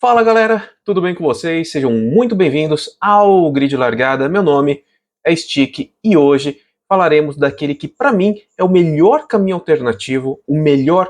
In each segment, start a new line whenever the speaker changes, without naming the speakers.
Fala galera, tudo bem com vocês? Sejam muito bem-vindos ao Grid Largada. Meu nome é Stick e hoje falaremos daquele que para mim é o melhor caminho alternativo, o melhor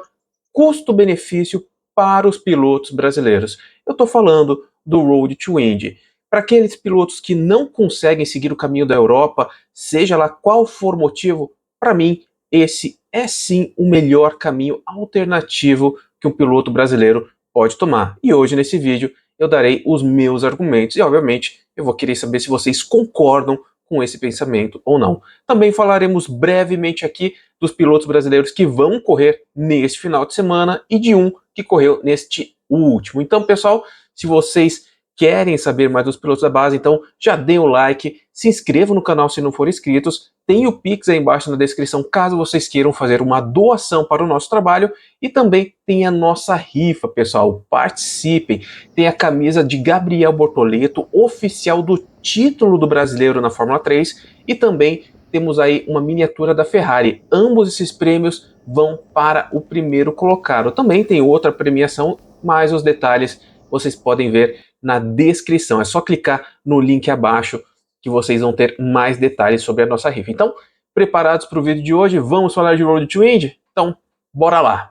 custo-benefício para os pilotos brasileiros. Eu estou falando do Road to Indy. Para aqueles pilotos que não conseguem seguir o caminho da Europa, seja lá qual for o motivo, para mim esse é sim o melhor caminho alternativo que um piloto brasileiro pode tomar. E hoje nesse vídeo eu darei os meus argumentos e obviamente eu vou querer saber se vocês concordam com esse pensamento ou não. Também falaremos brevemente aqui dos pilotos brasileiros que vão correr neste final de semana e de um que correu neste último. Então, pessoal, se vocês querem saber mais dos pilotos da base, então já deem o like, se inscrevam no canal se não forem inscritos, tem o Pix aí embaixo na descrição caso vocês queiram fazer uma doação para o nosso trabalho e também tem a nossa rifa, pessoal, participem, tem a camisa de Gabriel Bortoleto, oficial do título do brasileiro na Fórmula 3 e também temos aí uma miniatura da Ferrari. Ambos esses prêmios vão para o primeiro colocado. Também tem outra premiação, mas os detalhes vocês podem ver na descrição. É só clicar no link abaixo que vocês vão ter mais detalhes sobre a nossa rifa. Então, preparados para o vídeo de hoje? Vamos falar de Road to Indy? Então, bora lá!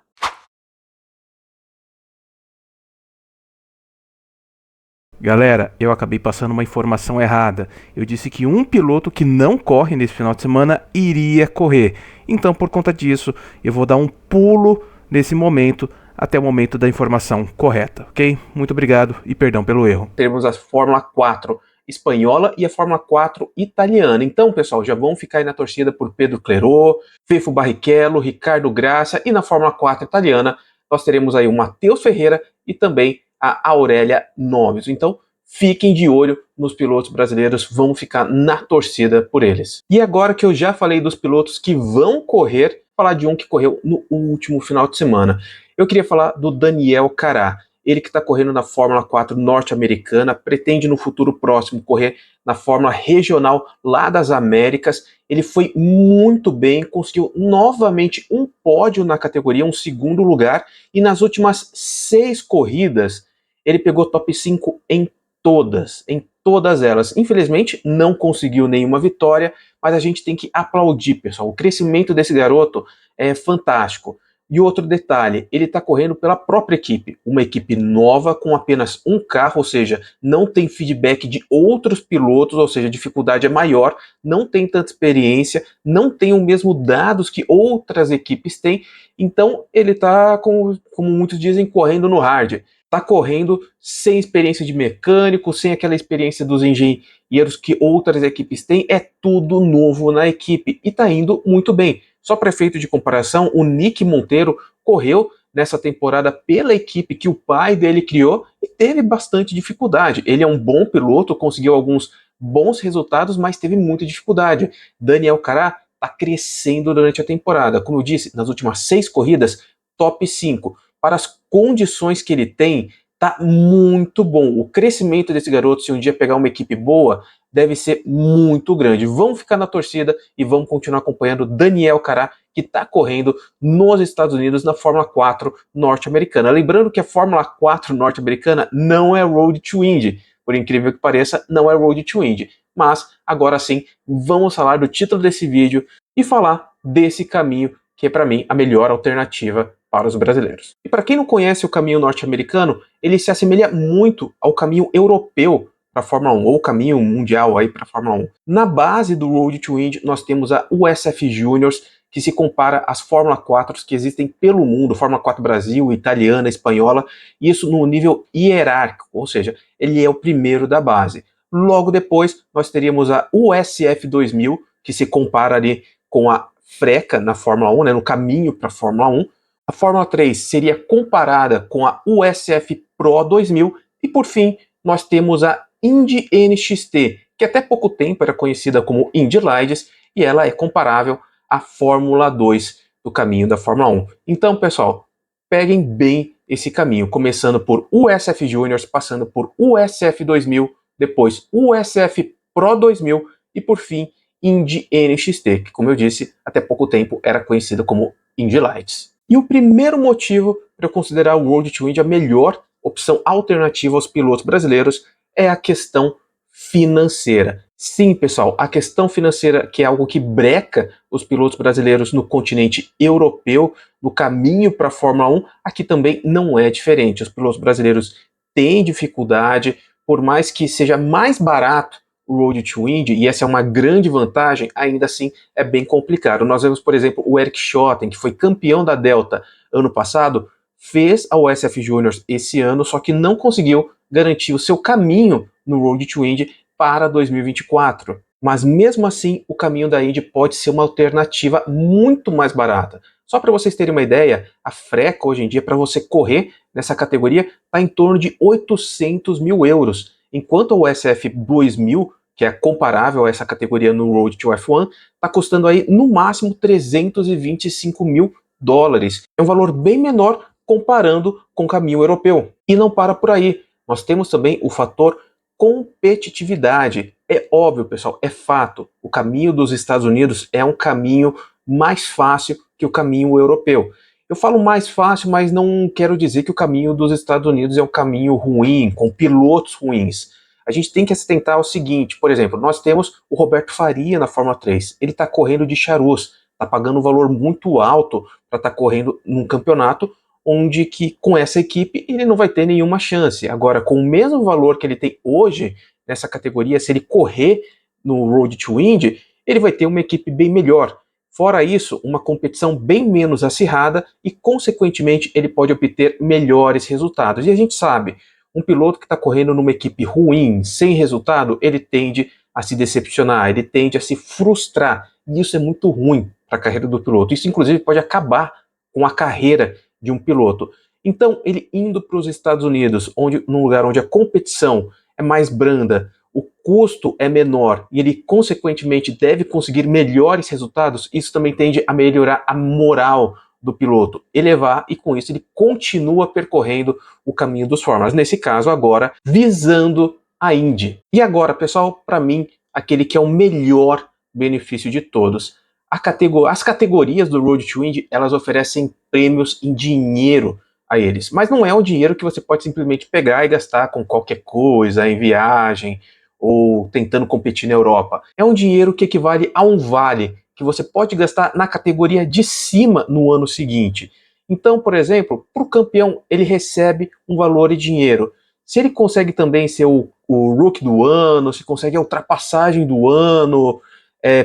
Galera, eu acabei passando uma informação errada. Eu disse que um piloto que não corre nesse final de semana iria correr. Então, por conta disso, eu vou dar um pulo nesse momento até o momento da informação correta, ok? Muito obrigado e perdão pelo erro.
Temos a Fórmula 4 espanhola e a Fórmula 4 italiana. Então, pessoal, já vão ficar aí na torcida por Pedro Clerot, Fefo Barrichello, Ricardo Graça, e na Fórmula 4 italiana nós teremos aí o Matheus Ferreira e também a Aurélia Noves. Então, fiquem de olho nos pilotos brasileiros, vão ficar na torcida por eles. E agora que eu já falei dos pilotos que vão correr, falar de um que correu no último final de semana. Eu queria falar do Daniel Cará. Ele que está correndo na Fórmula 4 norte-americana, pretende no futuro próximo correr na Fórmula Regional lá das Américas. Ele foi muito bem, conseguiu novamente um pódio na categoria, um segundo lugar, e nas últimas 6 corridas ele pegou top 5 em todas elas. Infelizmente não conseguiu nenhuma vitória, mas a gente tem que aplaudir, pessoal. O crescimento desse garoto é fantástico. E outro detalhe, ele está correndo pela própria equipe, uma equipe nova com apenas um carro, ou seja, não tem feedback de outros pilotos, ou seja, a dificuldade é maior, não tem tanta experiência, não tem o mesmo dados que outras equipes têm, então ele está, como muitos dizem, correndo no hard. Está correndo sem experiência de mecânico, sem aquela experiência dos engenheiros que outras equipes têm, é tudo novo na equipe e está indo muito bem. Só para efeito de comparação, o Nick Monteiro correu nessa temporada pela equipe que o pai dele criou e teve bastante dificuldade. Ele é um bom piloto, conseguiu alguns bons resultados, mas teve muita dificuldade. Daniel Cará está crescendo durante a temporada. Como eu disse, nas últimas 6 corridas, top 5. Para as condições que ele tem, tá muito bom. O crescimento desse garoto, se um dia pegar uma equipe boa, deve ser muito grande. Vamos ficar na torcida e vamos continuar acompanhando Daniel Cará, que está correndo nos Estados Unidos na Fórmula 4 norte-americana. Lembrando que a Fórmula 4 norte-americana não é Road to Indy. Por incrível que pareça, não é Road to Indy. Mas, agora sim, vamos falar do título desse vídeo e falar desse caminho que é, para mim, a melhor alternativa para os brasileiros. E para quem não conhece o caminho norte-americano, ele se assemelha muito ao caminho europeu para a Fórmula 1, ou o caminho mundial aí para a Fórmula 1. Na base do Road to Indy, nós temos a USF Juniors, que se compara às Fórmula 4 que existem pelo mundo, Fórmula 4 Brasil, italiana, espanhola, isso no nível hierárquico, ou seja, ele é o primeiro da base. Logo depois, nós teríamos a USF 2000, que se compara ali com a Freca na Fórmula 1, né, no caminho para a Fórmula 1. A Fórmula 3 seria comparada com a USF Pro 2000 e, por fim, nós temos a Indy NXT, que até pouco tempo era conhecida como Indy Lights e ela é comparável à Fórmula 2 do caminho da Fórmula 1. Então, pessoal, peguem bem esse caminho, começando por USF Juniors, passando por USF 2000, depois USF Pro 2000 e, por fim, Indy NXT, que, como eu disse, até pouco tempo era conhecida como Indy Lights. E o primeiro motivo para eu considerar o Road to Indy a melhor opção alternativa aos pilotos brasileiros é a questão financeira. Sim, pessoal, a questão financeira, que é algo que breca os pilotos brasileiros no continente europeu, no caminho para a Fórmula 1, aqui também não é diferente. Os pilotos brasileiros têm dificuldade, por mais que seja mais barato o Road to Indy, e essa é uma grande vantagem, ainda assim é bem complicado. Nós vemos, por exemplo, o Eric Schotten, que foi campeão da Delta ano passado, fez a USF Juniors esse ano, só que não conseguiu garantir o seu caminho no Road to Indy para 2024. Mas mesmo assim, o caminho da Indy pode ser uma alternativa muito mais barata. Só para vocês terem uma ideia, a freca hoje em dia, para você correr nessa categoria, está em torno de 800 mil euros, enquanto a USF 2000, que é comparável a essa categoria no Road to F1, está custando aí no máximo 325 mil dólares. É um valor bem menor comparando com o caminho europeu. E não para por aí. Nós temos também o fator competitividade. É óbvio, pessoal, é fato. O caminho dos Estados Unidos é um caminho mais fácil que o caminho europeu. Eu falo mais fácil, mas não quero dizer que o caminho dos Estados Unidos é um caminho ruim, com pilotos ruins. A gente tem que se atentar ao seguinte, por exemplo, nós temos o Roberto Faria na Fórmula 3. Ele está correndo de Charus, está pagando um valor muito alto para estar correndo num campeonato onde que com essa equipe ele não vai ter nenhuma chance. Agora, com o mesmo valor que ele tem hoje nessa categoria, se ele correr no Road to Indy, ele vai ter uma equipe bem melhor. Fora isso, uma competição bem menos acirrada e, consequentemente, ele pode obter melhores resultados. E a gente sabe, um piloto que está correndo numa equipe ruim, sem resultado, ele tende a se decepcionar, ele tende a se frustrar. E isso é muito ruim para a carreira do piloto. Isso, inclusive, pode acabar com a carreira de um piloto. Então, ele indo para os Estados Unidos, num lugar onde a competição é mais branda, o custo é menor e ele, consequentemente, deve conseguir melhores resultados, isso também tende a melhorar a moral do piloto, elevar, e com isso ele continua percorrendo o caminho dos Fórmulas. Nesse caso, agora, visando a Indy. E agora, pessoal, para mim, aquele que é o melhor benefício de todos. As categorias do Road to Indy, elas oferecem prêmios em dinheiro a eles. Mas não é um dinheiro que você pode simplesmente pegar e gastar com qualquer coisa, em viagem, ou tentando competir na Europa. É um dinheiro que equivale a um vale, que você pode gastar na categoria de cima no ano seguinte. Então, por exemplo, para o campeão, ele recebe um valor em dinheiro. Se ele consegue também ser o rookie do ano, se consegue a ultrapassagem do ano,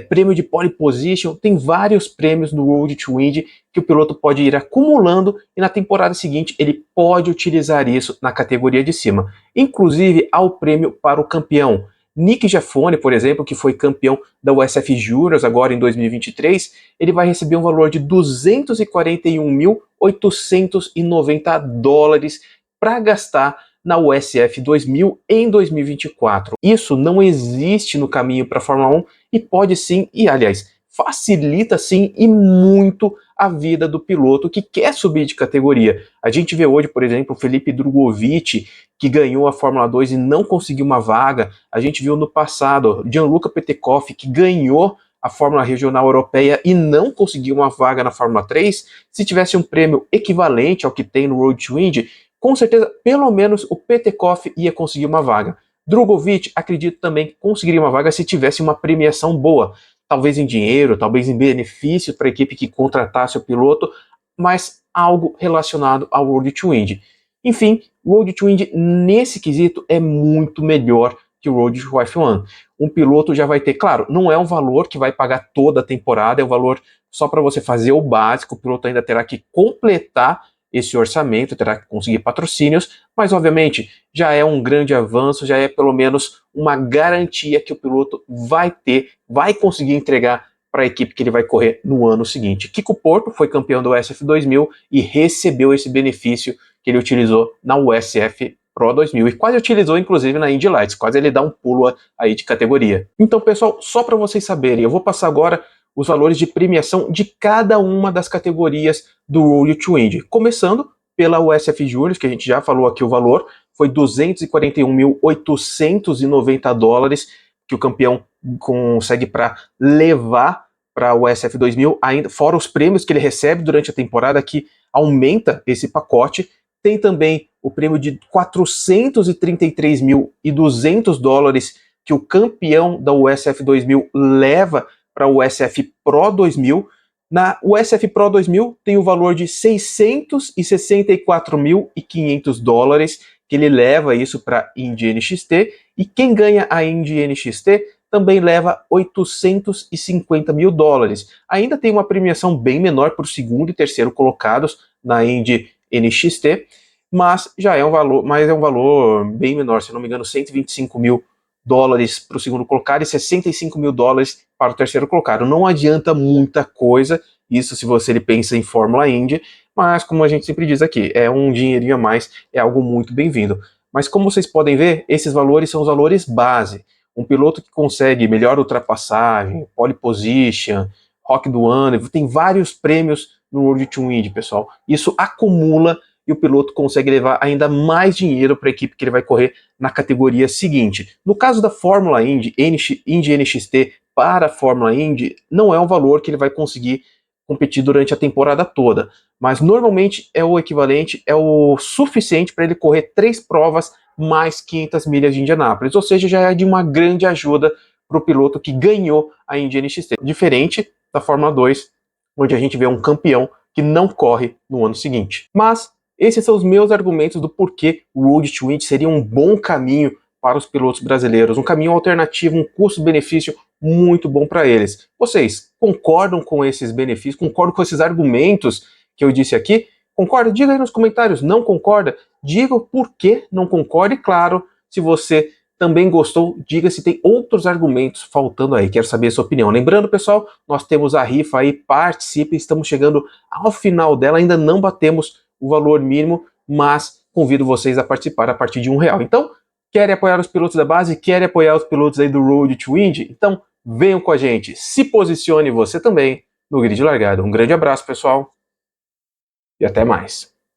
prêmio de pole position, tem vários prêmios no Road to Indy que o piloto pode ir acumulando e na temporada seguinte ele pode utilizar isso na categoria de cima. Inclusive há o prêmio para o campeão. Nick Giafone, por exemplo, que foi campeão da USF Juniors agora em 2023, ele vai receber um valor de 241.890 dólares para gastar na USF 2000 em 2024. Isso não existe no caminho para a Fórmula 1 e pode sim, e aliás, facilita sim e muito a vida do piloto que quer subir de categoria. A gente vê hoje, por exemplo, o Felipe Drugovich, que ganhou a Fórmula 2 e não conseguiu uma vaga. A gente viu no passado Gianluca Petekoff, que ganhou a Fórmula Regional Europeia e não conseguiu uma vaga na Fórmula 3. Se tivesse um prêmio equivalente ao que tem no Road to Indy, com certeza, pelo menos o Petekoff ia conseguir uma vaga. Drugovich, acredito também que conseguiria uma vaga se tivesse uma premiação boa. Talvez em dinheiro, talvez em benefício para a equipe que contratasse o piloto, mas algo relacionado ao Road to Indy. Enfim, o Road to Indy, nesse quesito, é muito melhor que o Road to F1. Um piloto já vai ter, claro, não é um valor que vai pagar toda a temporada, é um valor só para você fazer o básico, o piloto ainda terá que completar esse orçamento, terá que conseguir patrocínios, mas obviamente já é um grande avanço, já é pelo menos uma garantia que o piloto vai ter, vai conseguir entregar para a equipe que ele vai correr no ano seguinte. Kiko Porto foi campeão do USF 2000 e recebeu esse benefício que ele utilizou na USF Pro 2000 e quase utilizou inclusive na Indy Lights, quase ele dá um pulo aí de categoria. Então, pessoal, só para vocês saberem, eu vou passar agora os valores de premiação de cada uma das categorias do Road to Indy. Começando pela USF Juniors, que a gente já falou aqui o valor, foi 241.890 dólares que o campeão consegue para levar para o USF 2000, ainda, fora os prêmios que ele recebe durante a temporada, que aumenta esse pacote. Tem também o prêmio de $433.200 que o campeão da USF 2000 leva para o USF Pro 2000. Na USF Pro 2000 tem o valor de $664.500, que ele leva isso para a Indy NXT, e quem ganha a Indy NXT também leva $850 mil. Ainda tem uma premiação bem menor para o segundo e terceiro colocados na Indy NXT, mas é um valor bem menor, se não me engano, $125 mil para o segundo colocado e $65 mil para o terceiro colocado. Não adianta muita coisa, isso se você pensa em Fórmula Indy, mas como a gente sempre diz aqui, é um dinheirinho a mais, é algo muito bem-vindo. Mas como vocês podem ver, esses valores são os valores base. Um piloto que consegue melhor ultrapassagem, pole position, rock do ano, tem vários prêmios no World to Indy, pessoal. Isso acumula e o piloto consegue levar ainda mais dinheiro para a equipe que ele vai correr na categoria seguinte. No caso da Fórmula Indy, Indy NXT para a Fórmula Indy, não é um valor que ele vai conseguir competir durante a temporada toda, mas normalmente é o equivalente, é o suficiente para ele correr 3 provas mais 500 milhas de Indianápolis, ou seja, já é de uma grande ajuda para o piloto que ganhou a Indy NXT, diferente da Fórmula 2, onde a gente vê um campeão que não corre no ano seguinte. Mas esses são os meus argumentos do porquê o Road to Indy seria um bom caminho para os pilotos brasileiros, um caminho alternativo, um custo-benefício muito bom para eles. Vocês concordam com esses benefícios, concordam com esses argumentos que eu disse aqui? Concorda? Diga aí nos comentários. Não concorda? Diga o porquê não concorda e, claro, se você também gostou, diga se tem outros argumentos faltando aí. Quero saber a sua opinião. Lembrando, pessoal, nós temos a rifa aí, participe, estamos chegando ao final dela, ainda não batemos o valor mínimo, mas convido vocês a participar a partir de R$1. Então, querem apoiar os pilotos da base? Querem apoiar os pilotos aí do Road to Indy? Então, venham com a gente. Se posicione você também no grid largado. Um grande abraço, pessoal, e até mais.